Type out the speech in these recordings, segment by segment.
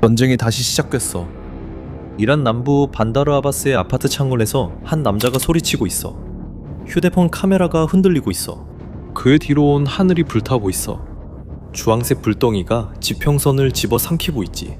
전쟁이 다시 시작됐어. 이란 남부 반다르 아바스의 아파트 창문에서 한 남자가 소리치고 있어. 휴대폰 카메라가 흔들리고 있어. 그의 뒤로 온 하늘이 불타고 있어. 주황색 불덩이가 지평선을 집어삼키고 있지.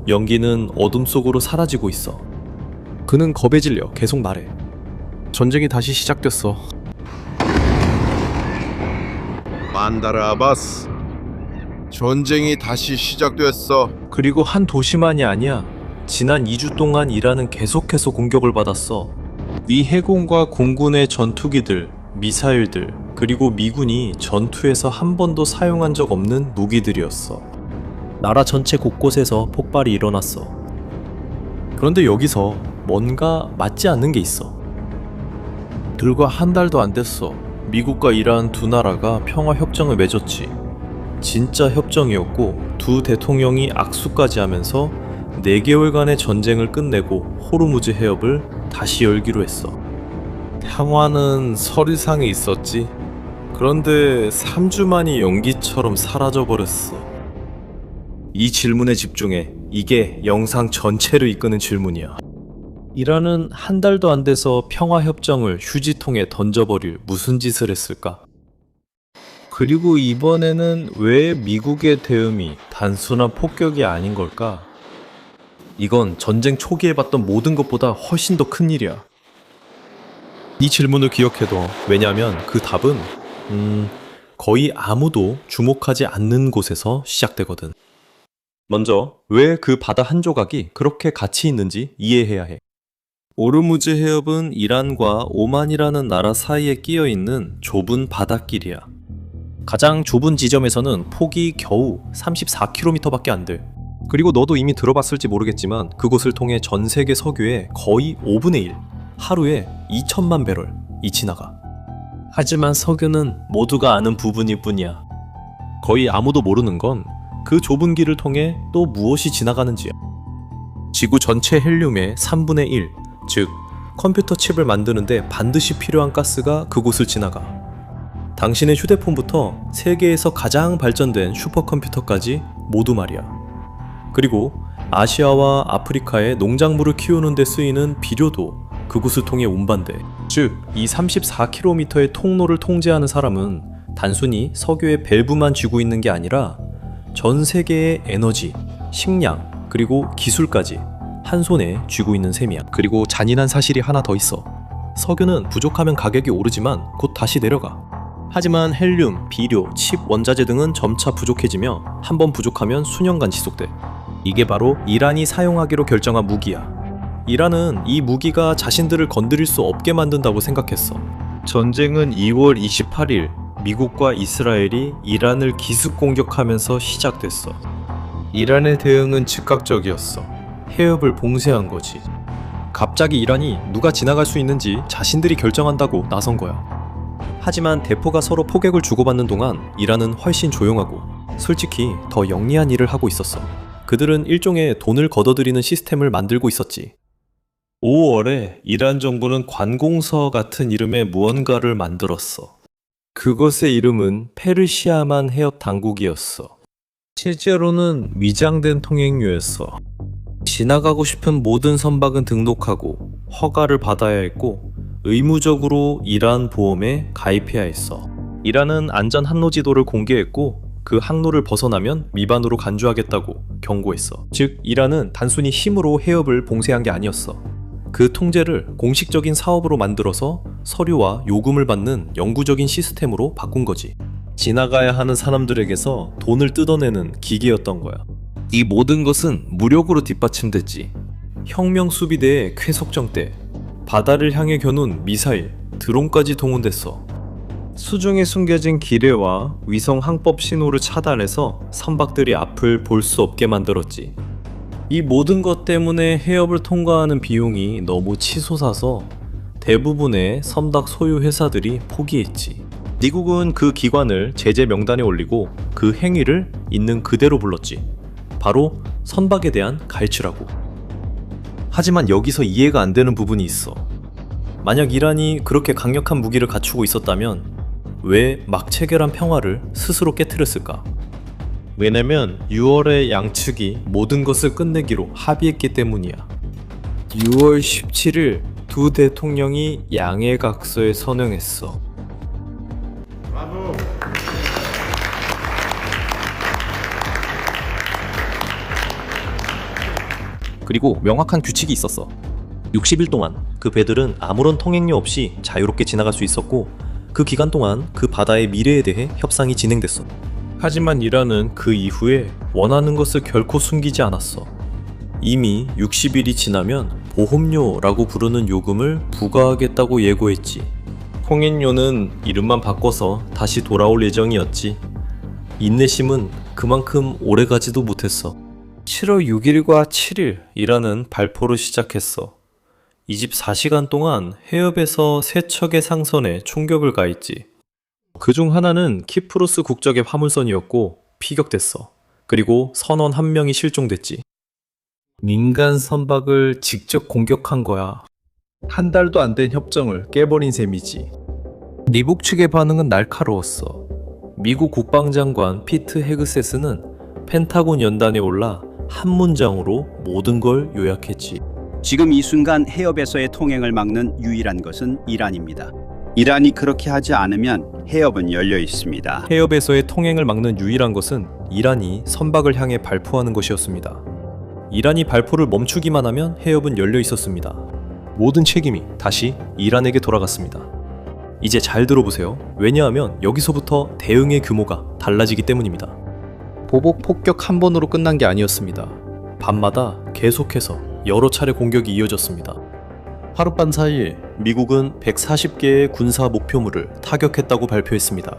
연기는 어둠 속으로 사라지고 있어. 그는 겁에 질려 계속 말해. 전쟁이 다시 시작됐어. 반다르 아바스, 전쟁이 다시 시작됐어. 그리고 한 도시만이 아니야. 지난 2주 동안 이란은 계속해서 공격을 받았어. 미 해군과 공군의 전투기들, 미사일들, 그리고 미군이 전투에서 한 번도 사용한 적 없는 무기들이었어. 나라 전체 곳곳에서 폭발이 일어났어. 그런데 여기서 뭔가 맞지 않는 게 있어. 불과 한 달도 안 됐어. 미국과 이란 두 나라가 평화 협정을 맺었지. 진짜 협정이었고 두 대통령이 악수까지 하면서 4개월간의 전쟁을 끝내고 호르무즈 해협을 다시 열기로 했어. 평화는 서류상에 있었지. 그런데 3주 만이 연기처럼 사라져버렸어. 이 질문에 집중해. 이게 영상 전체를 이끄는 질문이야. 이란은 한 달도 안 돼서 평화협정을 휴지통에 던져버릴 무슨 짓을 했을까? 그리고 이번에는 왜 미국의 대응이 단순한 폭격이 아닌 걸까? 이건 전쟁 초기에 봤던 모든 것보다 훨씬 더 큰 일이야. 이 질문을 기억해둬. 왜냐하면 그 답은 거의 아무도 주목하지 않는 곳에서 시작되거든. 먼저 왜 그 바다 한 조각이 그렇게 가치 있는지 이해해야 해. 오르무즈 해협은 이란과 오만이라는 나라 사이에 끼어 있는 좁은 바닷길이야. 가장 좁은 지점에서는 폭이 겨우 34km밖에 안 돼. 그리고 너도 이미 들어봤을지 모르겠지만 그곳을 통해 전 세계 석유의 거의 5분의 1, 하루에 2천만 배럴이 지나가. 하지만 석유는 모두가 아는 부분일 뿐이야. 거의 아무도 모르는 건 그 좁은 길을 통해 또 무엇이 지나가는지야. 지구 전체 헬륨의 3분의 1, 즉 컴퓨터 칩을 만드는데 반드시 필요한 가스가 그곳을 지나가. 당신의 휴대폰부터 세계에서 가장 발전된 슈퍼컴퓨터까지 모두 말이야. 그리고 아시아와 아프리카의 농작물을 키우는 데 쓰이는 비료도 그곳을 통해 운반돼. 즉, 이 34km의 통로를 통제하는 사람은 단순히 석유의 밸브만 쥐고 있는 게 아니라 전 세계의 에너지, 식량, 그리고 기술까지 한 손에 쥐고 있는 셈이야. 그리고 잔인한 사실이 하나 더 있어. 석유는 부족하면 가격이 오르지만 곧 다시 내려가. 하지만 헬륨, 비료, 칩, 원자재 등은 점차 부족해지며 한 번 부족하면 수년간 지속돼. 이게 바로 이란이 사용하기로 결정한 무기야. 이란은 이 무기가 자신들을 건드릴 수 없게 만든다고 생각했어. 전쟁은 2월 28일 미국과 이스라엘이 이란을 기습 공격하면서 시작됐어. 이란의 대응은 즉각적이었어. 해협을 봉쇄한 거지. 갑자기 이란이 누가 지나갈 수 있는지 자신들이 결정한다고 나선 거야. 하지만 대포가 서로 포격을 주고받는 동안 이란은 훨씬 조용하고 솔직히 더 영리한 일을 하고 있었어. 그들은 일종의 돈을 걷어들이는 시스템을 만들고 있었지. 5월에 이란 정부는 관공서 같은 이름의 무언가를 만들었어. 그것의 이름은 페르시아만 해협 당국이었어. 실제로는 위장된 통행료였어. 지나가고 싶은 모든 선박은 등록하고 허가를 받아야 했고 의무적으로 이란 보험에 가입해야 했어. 이란은 안전 항로 지도를 공개했고 그 항로를 벗어나면 위반으로 간주하겠다고 경고했어. 즉, 이란은 단순히 힘으로 해협을 봉쇄한 게 아니었어. 그 통제를 공식적인 사업으로 만들어서 서류와 요금을 받는 영구적인 시스템으로 바꾼 거지. 지나가야 하는 사람들에게서 돈을 뜯어내는 기계였던 거야. 이 모든 것은 무력으로 뒷받침됐지. 혁명 수비대의 쾌속정대, 바다를 향해 겨눈 미사일, 드론까지 동원됐어. 수중에 숨겨진 기뢰와 위성 항법 신호를 차단해서 선박들이 앞을 볼 수 없게 만들었지. 이 모든 것 때문에 해협을 통과하는 비용이 너무 치솟아서 대부분의 선박 소유 회사들이 포기했지. 미국은 그 기관을 제재 명단에 올리고 그 행위를 있는 그대로 불렀지. 바로 선박에 대한 갈취라고. 하지만 여기서 이해가 안 되는 부분이 있어. 만약 이란이 그렇게 강력한 무기를 갖추고 있었다면 왜 막 체결한 평화를 스스로 깨트렸을까? 왜냐면 6월에 양측이 모든 것을 끝내기로 합의했기 때문이야. 6월 17일 두 대통령이 양해각서에 서명했어. 그리고 명확한 규칙이 있었어. 60일 동안 그 배들은 아무런 통행료 없이 자유롭게 지나갈 수 있었고 그 기간 동안 그 바다의 미래에 대해 협상이 진행됐어. 하지만 이란은 그 이후에 원하는 것을 결코 숨기지 않았어. 이미 60일이 지나면 보험료라고 부르는 요금을 부과하겠다고 예고했지. 통행료는 이름만 바꿔서 다시 돌아올 예정이었지. 인내심은 그만큼 오래가지도 못했어. 7월 6일과 7일 이란은 발포를 시작했어. 24시간 동안 해협에서 세 척의 상선에 총격을 가했지. 그중 하나는 키프로스 국적의 화물선이었고 피격됐어. 그리고 선원 한 명이 실종됐지. 민간 선박을 직접 공격한 거야. 한 달도 안 된 협정을 깨버린 셈이지. 미국 측의 반응은 날카로웠어. 미국 국방장관 피트 헤그세스는 펜타곤 연단에 올라 한 문장으로 모든 걸 요약했지. 지금 이 순간 해협에서의 통행을 막는 유일한 것은 이란입니다. 이란이 그렇게 하지 않으면 해협은 열려 있습니다. 해협에서의 통행을 막는 유일한 것은 이란이 선박을 향해 발포하는 것이었습니다. 이란이 발포를 멈추기만 하면 해협은 열려 있었습니다. 모든 책임이 다시 이란에게 돌아갔습니다. 이제 잘 들어보세요. 왜냐하면 여기서부터 대응의 규모가 달라지기 때문입니다. 보복 폭격 한 번으로 끝난 게 아니었습니다. 밤마다 계속해서 여러 차례 공격이 이어졌습니다. 하룻밤 사이에 미국은 140개의 군사 목표물을 타격했다고 발표했습니다.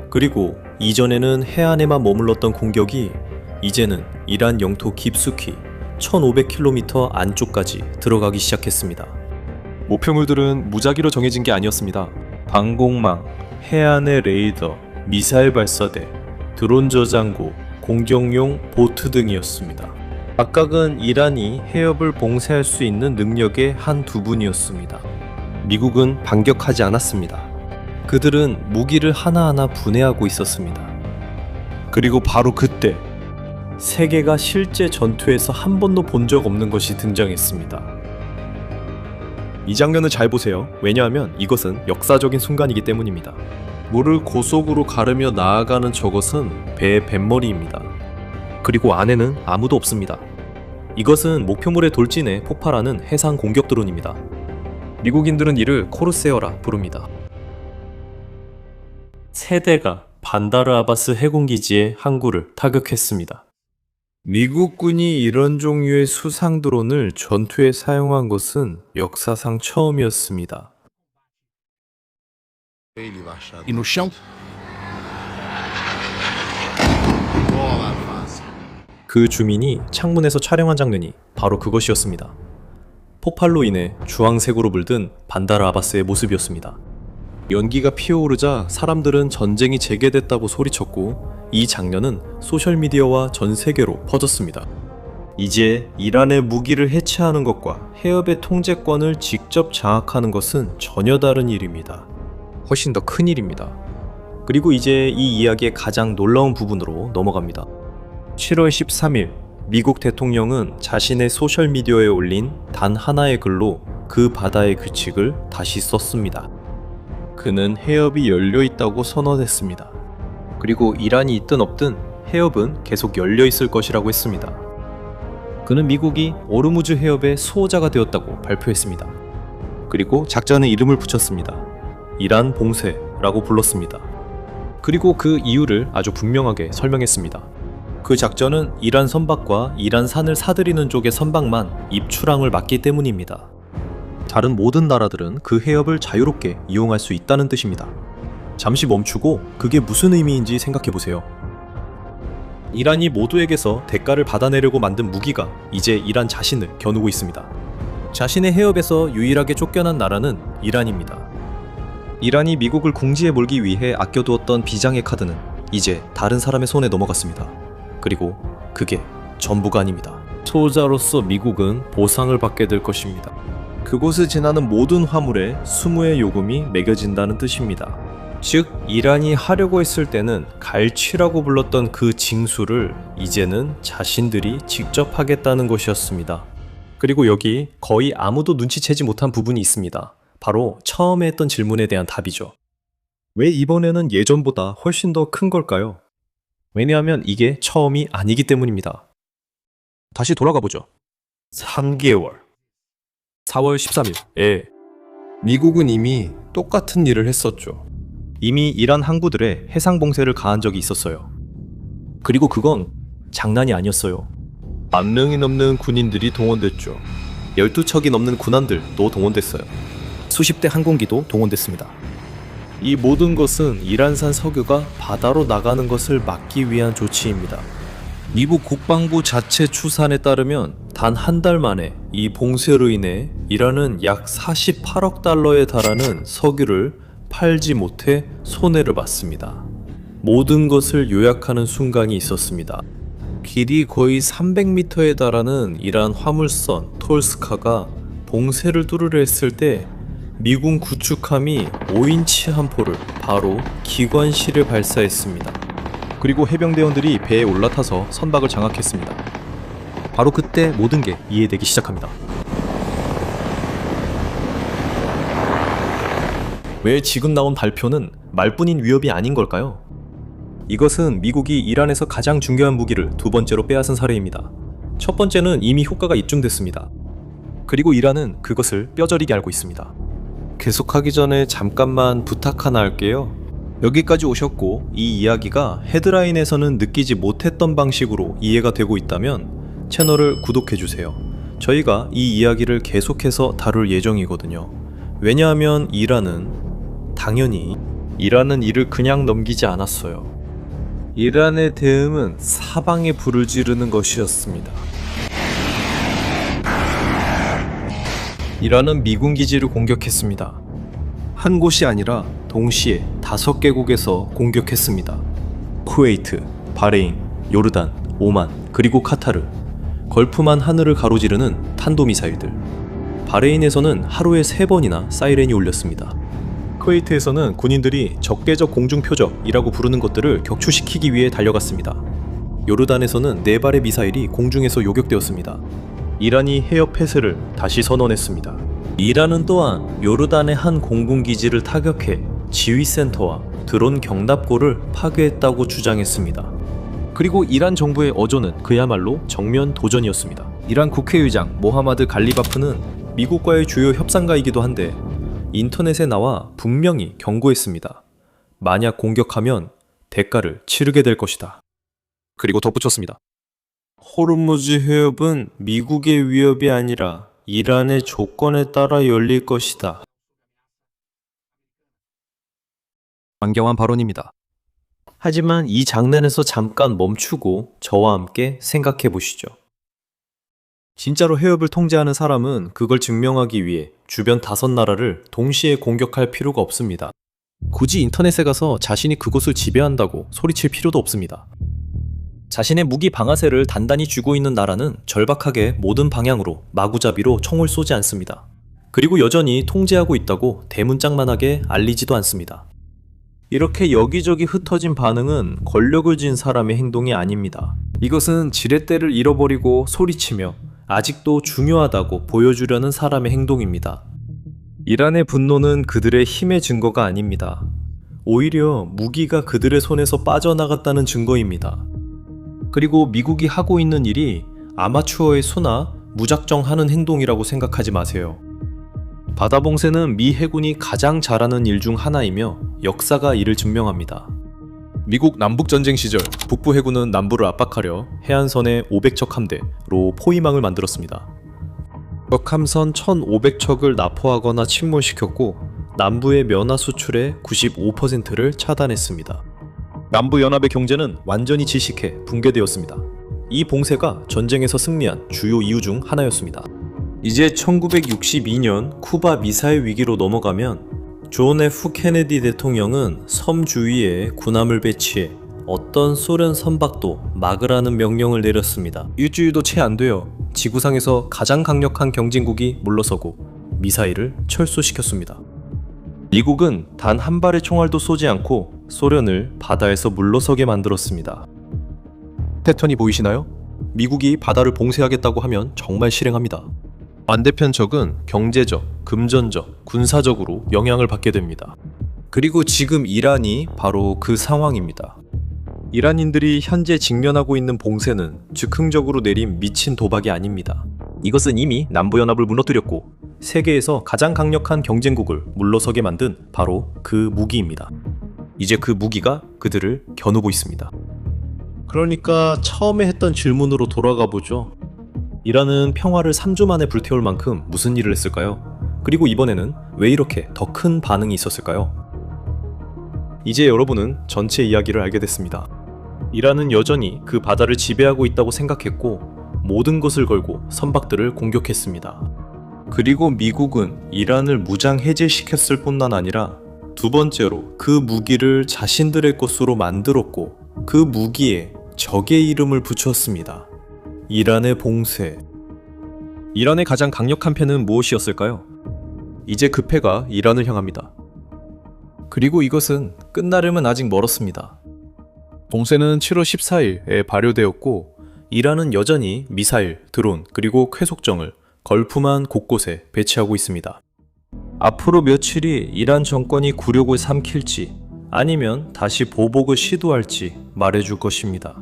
그리고 이전에는 해안에만 머물렀던 공격이 이제는 이란 영토 깊숙이 1500km 안쪽까지 들어가기 시작했습니다. 목표물들은 무작위로 정해진 게 아니었습니다. 방공망, 해안의 레이더, 미사일 발사대, 드론 저장고, 공격용 보트 등이었습니다. 각각은 이란이 해협을 봉쇄할 수 있는 능력의 한두 분이었습니다. 미국은 반격하지 않았습니다. 그들은 무기를 하나하나 분해하고 있었습니다. 그리고 바로 그때 세계가 실제 전투에서 한 번도 본 적 없는 것이 등장했습니다. 이 장면을 잘 보세요. 왜냐하면 이것은 역사적인 순간이기 때문입니다. 물을 고속으로 가르며 나아가는 저것은 배의 뱃머리입니다. 그리고 안에는 아무도 없습니다. 이것은 목표물의 돌진에 폭발하는 해상 공격 드론입니다. 미국인들은 이를 코르세어라 부릅니다. 세대가 반다르 아바스 해군기지의 항구를 타격했습니다. 미국군이 이런 종류의 수상 드론을 전투에 사용한 것은 역사상 처음이었습니다. E no chão? 그 주민이 창문에서 촬영한 장면이 바로 그것이었습니다. 폭발로 인해 주황색으로 물든 반다르 아바스의 모습이었습니다. 연기가 피어오르자 사람들은 전쟁이 재개됐다고 소리쳤고 이 장면은 소셜미디어와 전 세계로 퍼졌습니다. 이제 이란의 무기를 해체하는 것과 해협의 통제권을 직접 장악하는 것은 전혀 다른 일입니다. 훨씬 더 큰 일입니다. 그리고 이제 이 이야기의 가장 놀라운 부분으로 넘어갑니다. 7월 13일 미국 대통령은 자신의 소셜미디어에 올린 단 하나의 글로 그 바다의 규칙을 다시 썼습니다. 그는 해협이 열려 있다고 선언했습니다. 그리고 이란이 있든 없든 해협은 계속 열려 있을 것이라고 했습니다. 그는 미국이 오르무즈 해협의 수호자가 되었다고 발표했습니다. 그리고 작전에 이름을 붙였습니다. 이란 봉쇄라고 불렀습니다. 그리고 그 이유를 아주 분명하게 설명했습니다. 그 작전은 이란 선박과 이란 산을 사들이는 쪽의 선박만 입출항을 막기 때문입니다. 다른 모든 나라들은 그 해협을 자유롭게 이용할 수 있다는 뜻입니다. 잠시 멈추고 그게 무슨 의미인지 생각해보세요. 이란이 모두에게서 대가를 받아내려고 만든 무기가 이제 이란 자신을 겨누고 있습니다. 자신의 해협에서 유일하게 쫓겨난 나라는 이란입니다. 이란이 미국을 궁지에 몰기 위해 아껴두었던 비장의 카드는 이제 다른 사람의 손에 넘어갔습니다. 그리고 그게 전부가 아닙니다. 소자로서 미국은 보상을 받게 될 것입니다. 그곳을 지나는 모든 화물에 수무의 요금이 매겨진다는 뜻입니다. 즉 이란이 하려고 했을 때는 갈취라고 불렀던 그 징수를 이제는 자신들이 직접 하겠다는 것이었습니다. 그리고 여기 거의 아무도 눈치채지 못한 부분이 있습니다. 바로 처음에 했던 질문에 대한 답이죠. 왜 이번에는 예전보다 훨씬 더 큰 걸까요? 왜냐하면 이게 처음이 아니기 때문입니다. 다시 돌아가 보죠. 3개월 4월 13일 미국은 이미 똑같은 일을 했었죠. 이미 이란 항구들에 해상 봉쇄를 가한 적이 있었어요. 그리고 그건 장난이 아니었어요. 10,000명이 넘는 군인들이 동원됐죠. 12척이 넘는 군함들도 동원됐어요. 수십 대 항공기도 동원됐습니다. 이 모든 것은 이란산 석유가 바다로 나가는 것을 막기 위한 조치입니다. 미국 국방부 자체 추산에 따르면 단 한 달 만에 이 봉쇄로 인해 이란은 약 48억 달러에 달하는 석유를 팔지 못해 손해를 봤습니다. 모든 것을 요약하는 순간이 있었습니다. 길이 거의 300m에 달하는 이란 화물선 톨스카가 봉쇄를 뚫으려 했을 때 미군 구축함이 5인치 함포를 바로 기관실에 발사했습니다. 그리고 해병대원들이 배에 올라타서 선박을 장악했습니다. 바로 그때 모든 게 이해되기 시작합니다. 왜 지금 나온 발표는 말뿐인 위협이 아닌 걸까요? 이것은 미국이 이란에서 가장 중요한 무기를 두 번째로 빼앗은 사례입니다. 첫 번째는 이미 효과가 입증됐습니다. 그리고 이란은 그것을 뼈저리게 알고 있습니다. 계속하기 전에 잠깐만 부탁 하나 할게요. 여기까지 오셨고 이 이야기가 헤드라인에서는 느끼지 못했던 방식으로 이해가 되고 있다면 채널을 구독해주세요. 저희가 이 이야기를 계속해서 다룰 예정이거든요. 왜냐하면 당연히 이란은 이를 그냥 넘기지 않았어요. 이란의 대응은 사방에 불을 지르는 것이었습니다. 이란은 미군 기지를 공격했습니다. 한 곳이 아니라 동시에 5개국에서 공격했습니다. 쿠웨이트, 바레인, 요르단, 오만, 그리고 카타르, 걸프만 하늘을 가로지르는 탄도미사일들. 바레인에서는 하루에 3번이나 사이렌이 울렸습니다. 쿠웨이트에서는 군인들이 적대적 공중표적이라고 부르는 것들을 격추시키기 위해 달려갔습니다. 요르단에서는 4발의 미사일이 공중에서 요격되었습니다. 이란이 해협 폐쇄를 다시 선언했습니다. 이란은 또한 요르단의 한 공군기지를 타격해 지휘센터와 드론 경납고를 파괴했다고 주장했습니다. 그리고 이란 정부의 어조는 그야말로 정면 도전이었습니다. 이란 국회의장 모하마드 갈리바프는 미국과의 주요 협상가이기도 한데 인터넷에 나와 분명히 경고했습니다. 만약 공격하면 대가를 치르게 될 것이다. 그리고 덧붙였습니다. 호르무즈 해협은 미국의 위협이 아니라 이란의 조건에 따라 열릴 것이다. 강경한 발언입니다. 하지만 이 장난에서 잠깐 멈추고 저와 함께 생각해 보시죠. 진짜로 해협을 통제하는 사람은 그걸 증명하기 위해 주변 5나라를 동시에 공격할 필요가 없습니다. 굳이 인터넷에 가서 자신이 그곳을 지배한다고 소리칠 필요도 없습니다. 자신의 무기 방아쇠를 단단히 쥐고 있는 나라는 절박하게 모든 방향으로 마구잡이로 총을 쏘지 않습니다. 그리고 여전히 통제하고 있다고 대문짝만하게 알리지도 않습니다. 이렇게 여기저기 흩어진 반응은 권력을 쥔 사람의 행동이 아닙니다. 이것은 지렛대를 잃어버리고 소리치며 아직도 중요하다고 보여주려는 사람의 행동입니다. 이란의 분노는 그들의 힘의 증거가 아닙니다. 오히려 무기가 그들의 손에서 빠져나갔다는 증거입니다. 그리고 미국이 하고 있는 일이 아마추어의 수나 무작정하는 행동이라고 생각하지 마세요. 바다 봉쇄는 미 해군이 가장 잘하는 일 중 하나이며 역사가 이를 증명합니다. 미국 남북전쟁 시절 북부 해군은 남부를 압박하려 해안선에 500척 함대로 포위망을 만들었습니다. 적 함선 1,500척을 납포하거나 침몰시켰고 남부의 면화 수출의 95%를 차단했습니다. 남부연합의 경제는 완전히 질식해 붕괴되었습니다. 이 봉쇄가 전쟁에서 승리한 주요 이유 중 하나였습니다. 이제 1962년 쿠바 미사일 위기로 넘어가면 존 F 케네디 대통령은 섬 주위에 군함을 배치해 어떤 소련 선박도 막으라는 명령을 내렸습니다. 일주일도 채 안 되어 지구상에서 가장 강력한 경진국이 물러서고 미사일을 철수시켰습니다. 미국은 단 한 발의 총알도 쏘지 않고 소련을 바다에서 물러서게 만들었습니다. 패턴이 보이시나요? 미국이 바다를 봉쇄하겠다고 하면 정말 실행합니다. 반대편 적은 경제적, 금전적, 군사적으로 영향을 받게 됩니다. 그리고 지금 이란이 바로 그 상황입니다. 이란인들이 현재 직면하고 있는 봉쇄는 즉흥적으로 내린 미친 도박이 아닙니다. 이것은 이미 남부연합을 무너뜨렸고 세계에서 가장 강력한 경쟁국을 물러서게 만든 바로 그 무기입니다. 이제 그 무기가 그들을 겨누고 있습니다. 그러니까 처음에 했던 질문으로 돌아가 보죠. 이란은 평화를 3주 만에 불태울 만큼 무슨 일을 했을까요? 그리고 이번에는 왜 이렇게 더 큰 반응이 있었을까요? 이제 여러분은 전체 이야기를 알게 됐습니다. 이란은 여전히 그 바다를 지배하고 있다고 생각했고 모든 것을 걸고 선박들을 공격했습니다. 그리고 미국은 이란을 무장 해제시켰을 뿐만 아니라 두 번째로 그 무기를 자신들의 것으로 만들었고 그 무기에 적의 이름을 붙였습니다. 이란의 봉쇄. 이란의 가장 강력한 패는 무엇이었을까요? 이제 그 패가 이란을 향합니다. 그리고 이것은 끝나려면 아직 멀었습니다. 봉쇄는 7월 14일에 발효되었고 이란은 여전히 미사일, 드론, 그리고 쾌속정을 걸프만 곳곳에 배치하고 있습니다. 앞으로 며칠이 이란 정권이 굴욕을 삼킬지 아니면 다시 보복을 시도할지 말해줄 것입니다.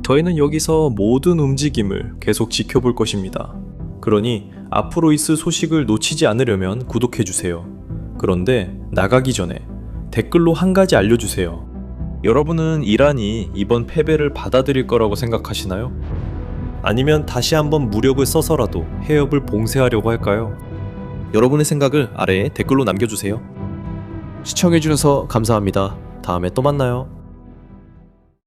저희는 여기서 모든 움직임을 계속 지켜볼 것입니다. 그러니 앞으로 있을 소식을 놓치지 않으려면 구독해주세요. 그런데 나가기 전에 댓글로 한 가지 알려주세요. 여러분은 이란이 이번 패배를 받아들일 거라고 생각하시나요? 아니면 다시 한번 무력을 써서라도 해협을 봉쇄하려고 할까요? 여러분의 생각을 아래에 댓글로 남겨주세요. 시청해주셔서 감사합니다. 다음에 또 만나요.